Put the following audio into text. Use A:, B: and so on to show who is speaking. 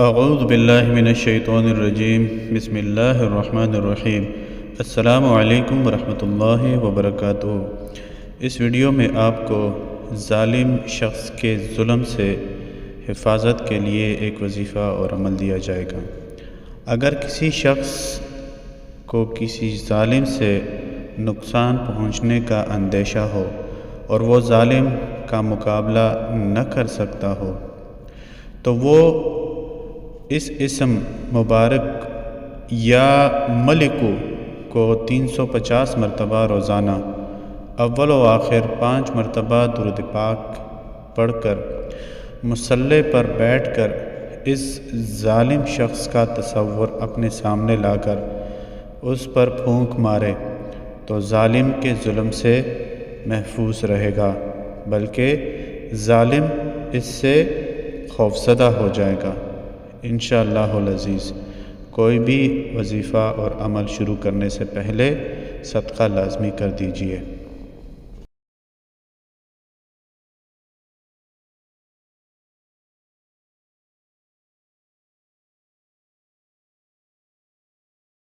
A: اعوذ باللہ من الشیطان الرجیم بسم اللہ الرحمن الرحیم۔ السلام علیکم ورحمۃ اللہ وبرکاتہ۔ اس ویڈیو میں آپ کو ظالم شخص کے ظلم سے حفاظت کے لیے ایک وظیفہ اور عمل دیا جائے گا۔ اگر کسی شخص کو کسی ظالم سے نقصان پہنچنے کا اندیشہ ہو اور وہ ظالم کا مقابلہ نہ کر سکتا ہو تو وہ اس اسم مبارک یا ملکو کو 350 مرتبہ روزانہ اول و آخر 5 مرتبہ درود پاک پڑھ کر مصلی پر بیٹھ کر اس ظالم شخص کا تصور اپنے سامنے لا کر اس پر پھونک مارے تو ظالم کے ظلم سے محفوظ رہے گا، بلکہ ظالم اس سے خوفزدہ ہو جائے گا۔ انشاءاللہ العزیز کوئی بھی وظیفہ اور عمل شروع کرنے سے پہلے صدقہ لازمی کر دیجیے۔